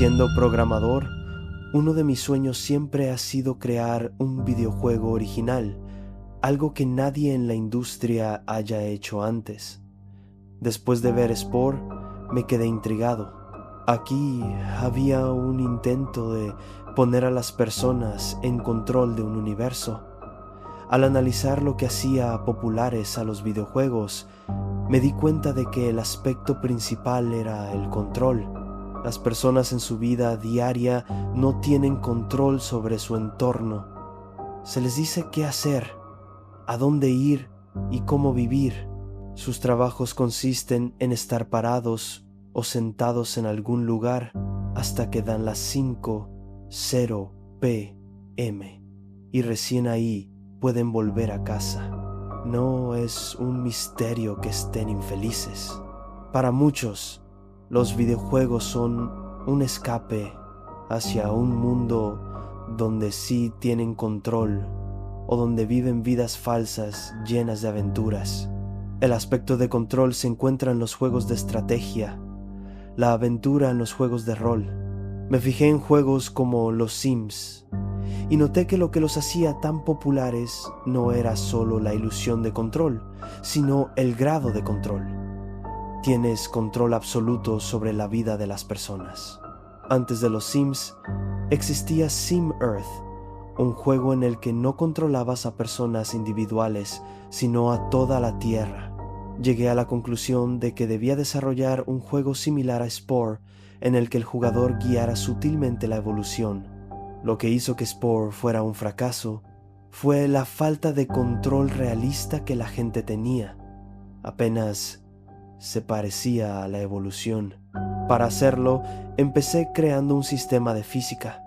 Siendo programador, uno de mis sueños siempre ha sido crear un videojuego original, algo que nadie en la industria haya hecho antes. Después de ver Spore, me quedé intrigado. Aquí había un intento de poner a las personas en control de un universo. Al analizar lo que hacía populares a los videojuegos, me di cuenta de que el aspecto principal era el control. Las personas en su vida diaria no tienen control sobre su entorno. Se les dice qué hacer, a dónde ir y cómo vivir. Sus trabajos consisten en estar parados o sentados en algún lugar hasta que dan las 5:0 p.m. y recién ahí pueden volver a casa. No es un misterio que estén infelices. Para muchos, los videojuegos son un escape hacia un mundo donde sí tienen control o donde viven vidas falsas llenas de aventuras. El aspecto de control se encuentra en los juegos de estrategia, la aventura en los juegos de rol. Me fijé en juegos como los Sims y noté que lo que los hacía tan populares no era solo la ilusión de control, sino el grado de control. Tienes control absoluto sobre la vida de las personas. Antes de los Sims, existía Sim Earth, un juego en el que no controlabas a personas individuales, sino a toda la Tierra. Llegué a la conclusión de que debía desarrollar un juego similar a Spore, en el que el jugador guiara sutilmente la evolución. Lo que hizo que Spore fuera un fracaso fue la falta de control realista que la gente tenía. Apenas se parecía a la evolución. Para hacerlo, empecé creando un sistema de física.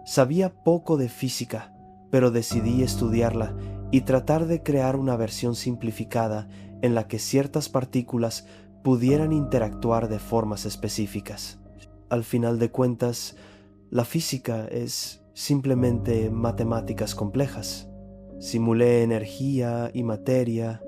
Sabía poco de física, pero decidí estudiarla y tratar de crear una versión simplificada en la que ciertas partículas pudieran interactuar de formas específicas. Al final de cuentas, la física es simplemente matemáticas complejas. Simulé energía y materia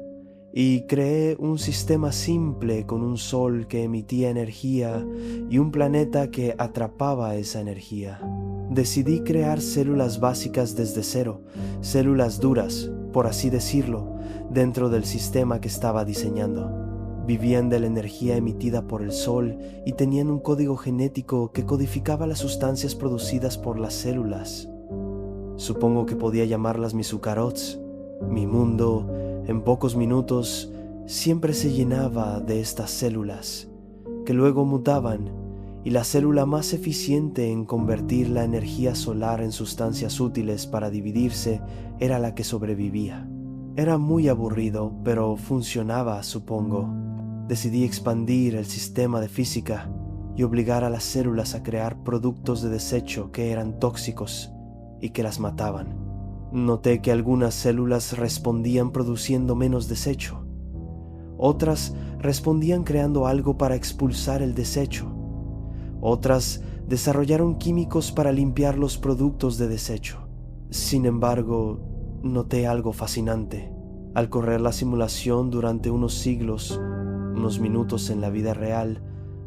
y creé un sistema simple con un sol que emitía energía y un planeta que atrapaba esa energía. Decidí crear células básicas desde cero, células duras, por así decirlo, dentro del sistema que estaba diseñando. Vivían de la energía emitida por el sol y tenían un código genético que codificaba las sustancias producidas por las células. Supongo que podía llamarlas mis Zuccarots. Mi mundo, en pocos minutos, siempre se llenaba de estas células, que luego mutaban, y la célula más eficiente en convertir la energía solar en sustancias útiles para dividirse era la que sobrevivía. Era muy aburrido, pero funcionaba, supongo. Decidí expandir el sistema de física y obligar a las células a crear productos de desecho que eran tóxicos y que las mataban. Noté que algunas células respondían produciendo menos desecho. Otras respondían creando algo para expulsar el desecho. Otras desarrollaron químicos para limpiar los productos de desecho. Sin embargo, noté algo fascinante. Al correr la simulación durante unos siglos, unos minutos en la vida real,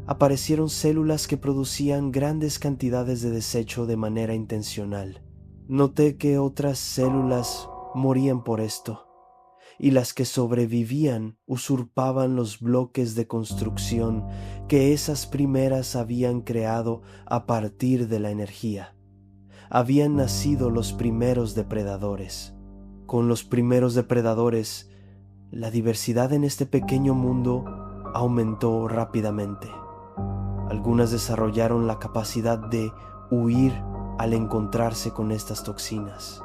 aparecieron células que producían grandes cantidades de desecho de manera intencional. Noté que otras células morían por esto, y las que sobrevivían usurpaban los bloques de construcción que esas primeras habían creado a partir de la energía. Habían nacido los primeros depredadores. Con los primeros depredadores, la diversidad en este pequeño mundo aumentó rápidamente. Algunas desarrollaron la capacidad de huir al encontrarse con estas toxinas.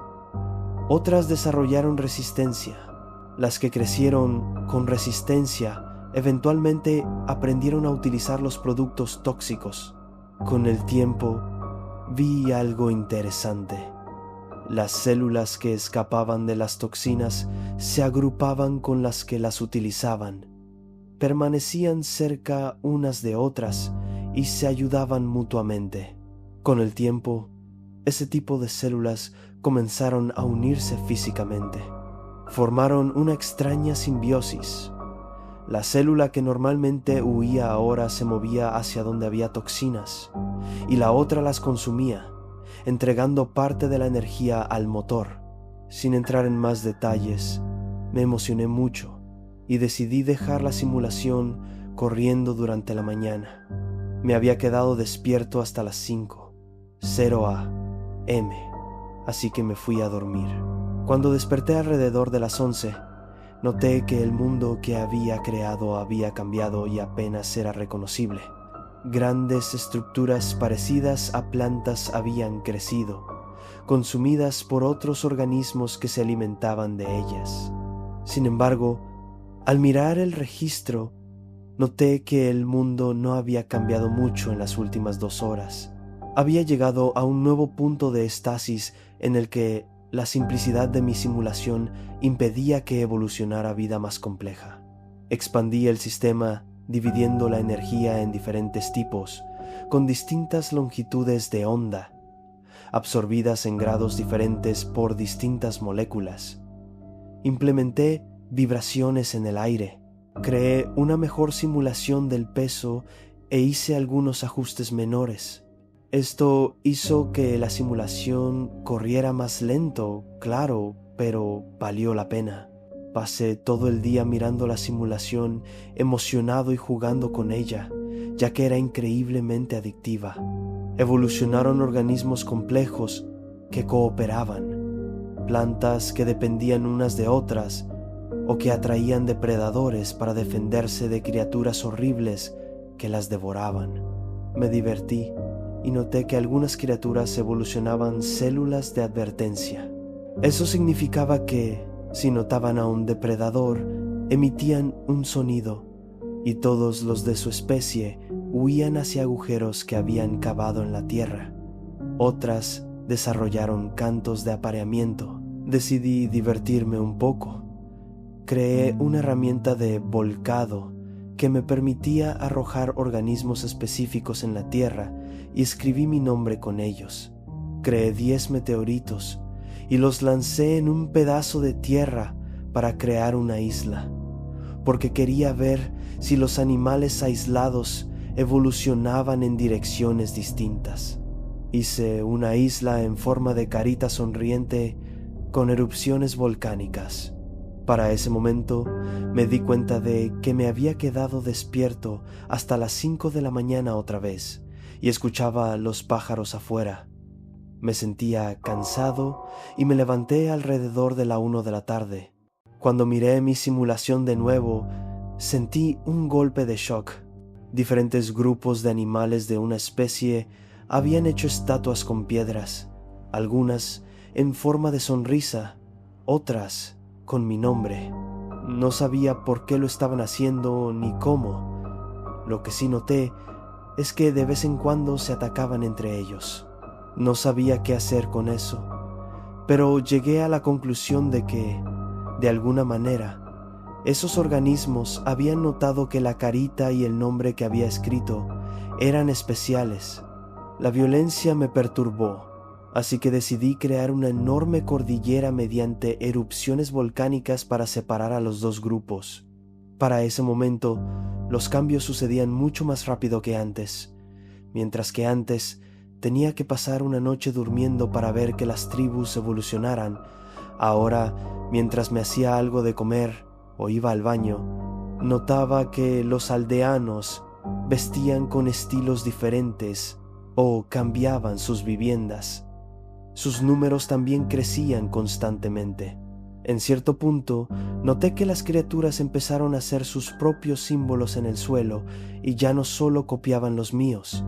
Otras desarrollaron resistencia. Las que crecieron con resistencia eventualmente aprendieron a utilizar los productos tóxicos. Con el tiempo, vi algo interesante. Las células que escapaban de las toxinas se agrupaban con las que las utilizaban. Permanecían cerca unas de otras y se ayudaban mutuamente. Con el tiempo, ese tipo de células comenzaron a unirse físicamente. Formaron una extraña simbiosis. La célula que normalmente huía ahora se movía hacia donde había toxinas, y la otra las consumía, entregando parte de la energía al motor. Sin entrar en más detalles, me emocioné mucho y decidí dejar la simulación corriendo durante la mañana. Me había quedado despierto hasta las 5, 0 AM, así que me fui a dormir. Cuando desperté alrededor de las 11, noté que el mundo que había creado había cambiado y apenas era reconocible. Grandes estructuras parecidas a plantas habían crecido, consumidas por otros organismos que se alimentaban de ellas. Sin embargo, al mirar el registro, noté que el mundo no había cambiado mucho en las últimas 2 horas. Había llegado a un nuevo punto de estasis en el que la simplicidad de mi simulación impedía que evolucionara vida más compleja. Expandí el sistema dividiendo la energía en diferentes tipos, con distintas longitudes de onda, absorbidas en grados diferentes por distintas moléculas. Implementé vibraciones en el aire, creé una mejor simulación del peso e hice algunos ajustes menores. Esto hizo que la simulación corriera más lento, claro, pero valió la pena. Pasé todo el día mirando la simulación, emocionado y jugando con ella, ya que era increíblemente adictiva. Evolucionaron organismos complejos que cooperaban, plantas que dependían unas de otras o que atraían depredadores para defenderse de criaturas horribles que las devoraban. Me divertí y noté que algunas criaturas evolucionaban células de advertencia. Eso significaba que, si notaban a un depredador, emitían un sonido, y todos los de su especie huían hacia agujeros que habían cavado en la tierra. Otras desarrollaron cantos de apareamiento. Decidí divertirme un poco. Creé una herramienta de volcado que me permitía arrojar organismos específicos en la tierra y escribí mi nombre con ellos. Creé 10 meteoritos y los lancé en un pedazo de tierra para crear una isla, porque quería ver si los animales aislados evolucionaban en direcciones distintas. Hice una isla en forma de carita sonriente con erupciones volcánicas. Para ese momento me di cuenta de que me había quedado despierto hasta las 5 de la mañana otra vez y escuchaba a los pájaros afuera. Me sentía cansado y me levanté alrededor de la 1 de la tarde. Cuando miré mi simulación de nuevo, sentí un golpe de shock. Diferentes grupos de animales de una especie habían hecho estatuas con piedras, algunas en forma de sonrisa, otras con mi nombre. No sabía por qué lo estaban haciendo ni cómo. Lo que sí noté es que de vez en cuando se atacaban entre ellos. No sabía qué hacer con eso, pero llegué a la conclusión de que, de alguna manera, esos organismos habían notado que la carita y el nombre que había escrito eran especiales. La violencia me perturbó, así que decidí crear una enorme cordillera mediante erupciones volcánicas para separar a los 2 grupos. Para ese momento, los cambios sucedían mucho más rápido que antes. Mientras que antes tenía que pasar una noche durmiendo para ver que las tribus evolucionaran, ahora, mientras me hacía algo de comer o iba al baño, notaba que los aldeanos vestían con estilos diferentes o cambiaban sus viviendas. Sus números también crecían constantemente. En cierto punto, noté que las criaturas empezaron a hacer sus propios símbolos en el suelo y ya no solo copiaban los míos.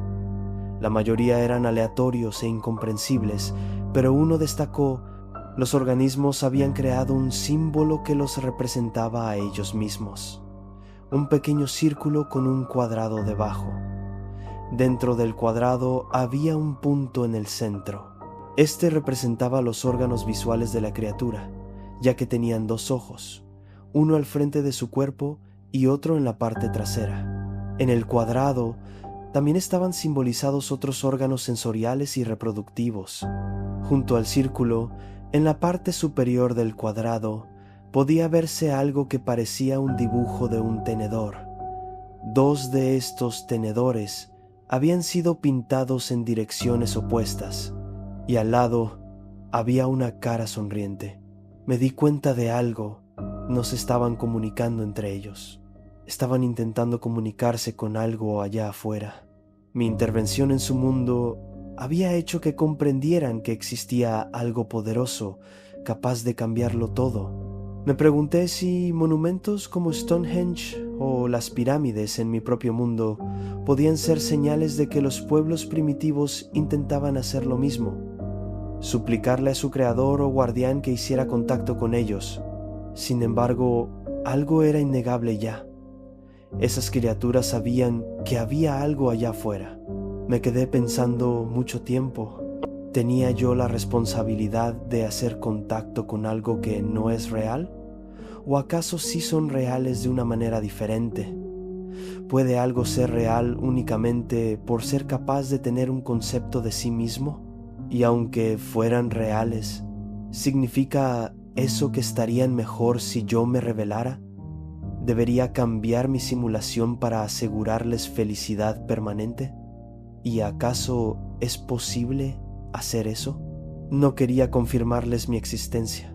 La mayoría eran aleatorios e incomprensibles, pero uno destacó: los organismos habían creado un símbolo que los representaba a ellos mismos. Un pequeño círculo con un cuadrado debajo. Dentro del cuadrado había un punto en el centro. Este representaba los órganos visuales de la criatura, ya que tenían 2 ojos, uno al frente de su cuerpo y otro en la parte trasera. En el cuadrado también estaban simbolizados otros órganos sensoriales y reproductivos. Junto al círculo, en la parte superior del cuadrado, podía verse algo que parecía un dibujo de un tenedor. 2 de estos tenedores habían sido pintados en direcciones opuestas, y al lado había una cara sonriente. Me di cuenta de algo. No se estaban comunicando entre ellos. Estaban intentando comunicarse con algo allá afuera. Mi intervención en su mundo había hecho que comprendieran que existía algo poderoso, capaz de cambiarlo todo. Me pregunté si monumentos como Stonehenge o las pirámides en mi propio mundo podían ser señales de que los pueblos primitivos intentaban hacer lo mismo. Suplicarle a su creador o guardián que hiciera contacto con ellos. Sin embargo, algo era innegable ya. Esas criaturas sabían que había algo allá afuera. Me quedé pensando mucho tiempo. ¿Tenía yo la responsabilidad de hacer contacto con algo que no es real? ¿O acaso sí son reales de una manera diferente? ¿Puede algo ser real únicamente por ser capaz de tener un concepto de sí mismo? Y aunque fueran reales, ¿significa eso que estarían mejor si yo me revelara? ¿Debería cambiar mi simulación para asegurarles felicidad permanente? ¿Y acaso es posible hacer eso? No quería confirmarles mi existencia,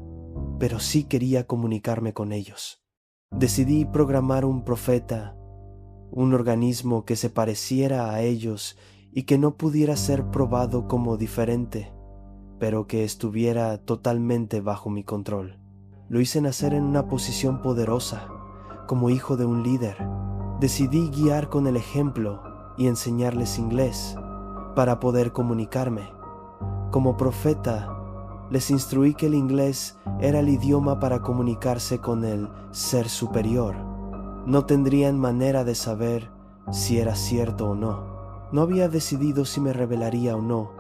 pero sí quería comunicarme con ellos. Decidí programar un profeta, un organismo que se pareciera a ellos y que no pudiera ser probado como diferente, pero que estuviera totalmente bajo mi control. Lo hice nacer en una posición poderosa, como hijo de un líder. Decidí guiar con el ejemplo y enseñarles inglés para poder comunicarme. Como profeta, les instruí que el inglés era el idioma para comunicarse con el ser superior. No tendrían manera de saber si era cierto o no. No había decidido si me revelaría o no,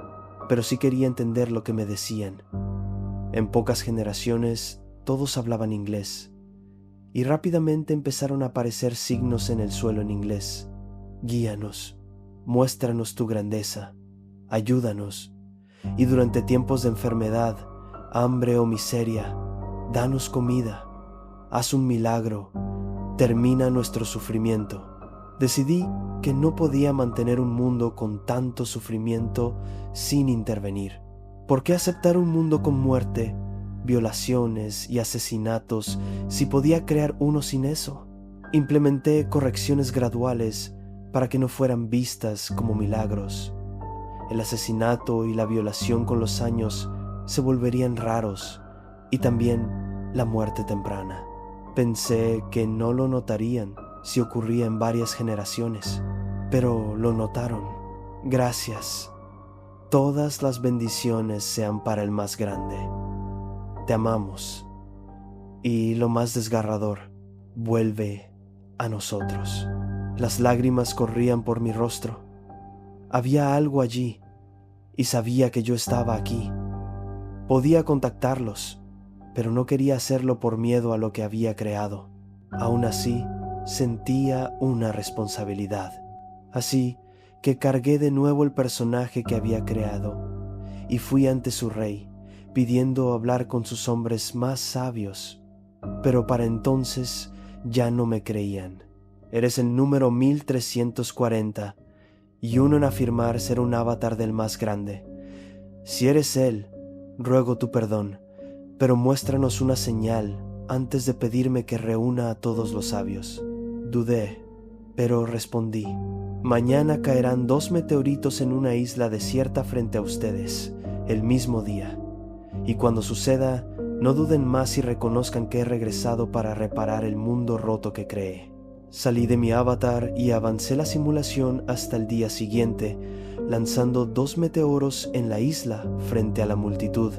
pero sí quería entender lo que me decían. En pocas generaciones, todos hablaban inglés, y rápidamente empezaron a aparecer signos en el suelo en inglés. Guíanos, muéstranos tu grandeza, ayúdanos, y durante tiempos de enfermedad, hambre o miseria, danos comida, haz un milagro, termina nuestro sufrimiento. Decidí que no podía mantener un mundo con tanto sufrimiento sin intervenir. ¿Por qué aceptar un mundo con muerte, violaciones y asesinatos si podía crear uno sin eso? Implementé correcciones graduales para que no fueran vistas como milagros. El asesinato y la violación con los años se volverían raros, y también la muerte temprana. Pensé que no lo notarían si ocurría en varias generaciones, pero lo notaron. Gracias. Todas las bendiciones sean para el más grande. Te amamos. Y lo más desgarrador, vuelve a nosotros. Las lágrimas corrían por mi rostro. Había algo allí, y sabía que yo estaba aquí. Podía contactarlos, pero no quería hacerlo por miedo a lo que había creado. Aún así, sentía una responsabilidad. Así que cargué de nuevo el personaje que había creado y fui ante su rey, pidiendo hablar con sus hombres más sabios. Pero para entonces ya no me creían. Eres el número 1340 y uno en afirmar ser un avatar del más grande. Si eres él, ruego tu perdón, pero muéstranos una señal antes de pedirme que reúna a todos los sabios. Dudé, pero respondí: mañana caerán 2 meteoritos en una isla desierta frente a ustedes, el mismo día. Y cuando suceda, no duden más y reconozcan que he regresado para reparar el mundo roto que creé. Salí de mi avatar y avancé la simulación hasta el día siguiente, lanzando 2 meteoros en la isla frente a la multitud.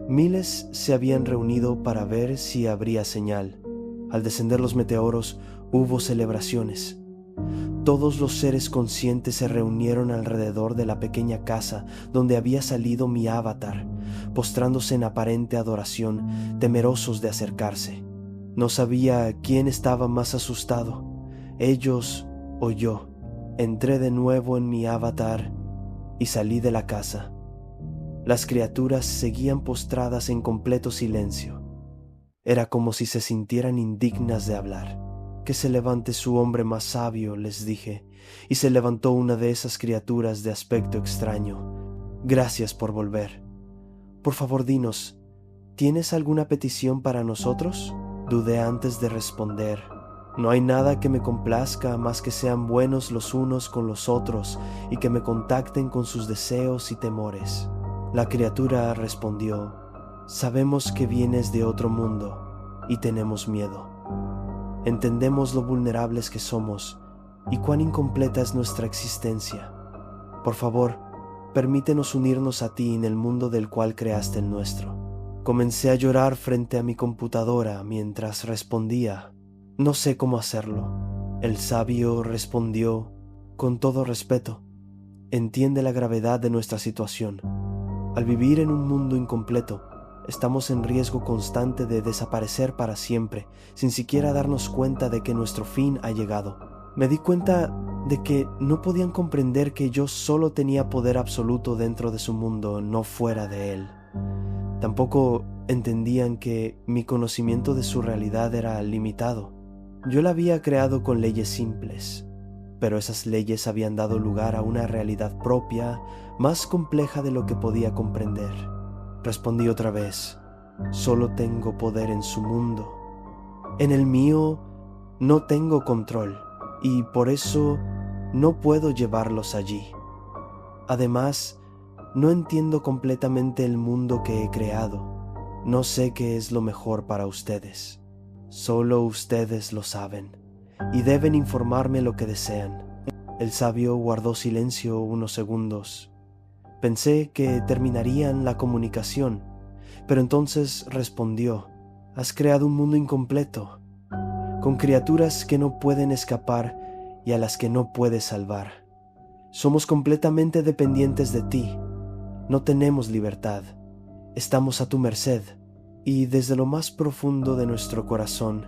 Miles se habían reunido para ver si habría señal. Al descender los meteoros, hubo celebraciones. Todos los seres conscientes se reunieron alrededor de la pequeña casa donde había salido mi avatar, postrándose en aparente adoración, temerosos de acercarse. No sabía quién estaba más asustado, ellos o yo. Entré de nuevo en mi avatar y salí de la casa. Las criaturas seguían postradas en completo silencio. Era como si se sintieran indignas de hablar. Que se levante su hombre más sabio, les dije, y se levantó una de esas criaturas de aspecto extraño. Gracias por volver. Por favor, dinos, ¿tienes alguna petición para nosotros? Dudé antes de responder. No hay nada que me complazca más que sean buenos los unos con los otros y que me contacten con sus deseos y temores. La criatura respondió: sabemos que vienes de otro mundo y tenemos miedo. Entendemos lo vulnerables que somos y cuán incompleta es nuestra existencia. Por favor, permítenos unirnos a ti en el mundo del cual creaste el nuestro. Comencé a llorar frente a mi computadora mientras respondía. No sé cómo hacerlo. El sabio respondió: con todo respeto, entiende la gravedad de nuestra situación. Al vivir en un mundo incompleto, estamos en riesgo constante de desaparecer para siempre, sin siquiera darnos cuenta de que nuestro fin ha llegado. Me di cuenta de que no podían comprender que yo solo tenía poder absoluto dentro de su mundo, no fuera de él. Tampoco entendían que mi conocimiento de su realidad era limitado. Yo la había creado con leyes simples, pero esas leyes habían dado lugar a una realidad propia, más compleja de lo que podía comprender. Respondí otra vez: solo tengo poder en su mundo. En el mío no tengo control y por eso no puedo llevarlos allí. Además, no entiendo completamente el mundo que he creado. No sé qué es lo mejor para ustedes. Solo ustedes lo saben y deben informarme lo que desean. El sabio guardó silencio unos segundos. Pensé que terminarían la comunicación, pero entonces respondió: has creado un mundo incompleto, con criaturas que no pueden escapar y a las que no puedes salvar. Somos completamente dependientes de ti. No tenemos libertad. Estamos a tu merced. Y desde lo más profundo de nuestro corazón,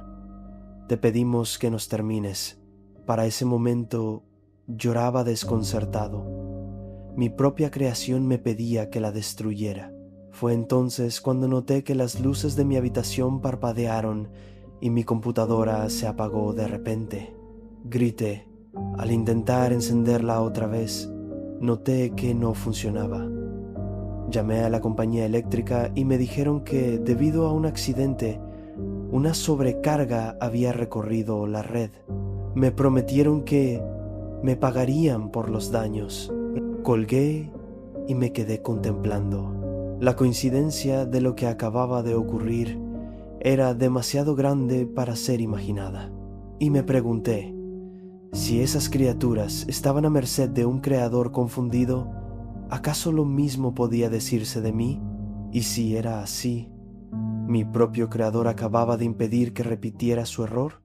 te pedimos que nos termines. Para ese momento lloraba desconcertado. Mi propia creación me pedía que la destruyera. Fue entonces cuando noté que las luces de mi habitación parpadearon y mi computadora se apagó de repente. Grité. Al intentar encenderla otra vez, noté que no funcionaba. Llamé a la compañía eléctrica y me dijeron que, debido a un accidente, una sobrecarga había recorrido la red. Me prometieron que me pagarían por los daños. Colgué y me quedé contemplando. La coincidencia de lo que acababa de ocurrir era demasiado grande para ser imaginada. Y me pregunté, si esas criaturas estaban a merced de un creador confundido, ¿acaso lo mismo podía decirse de mí? Y si era así, ¿mi propio creador acababa de impedir que repitiera su error?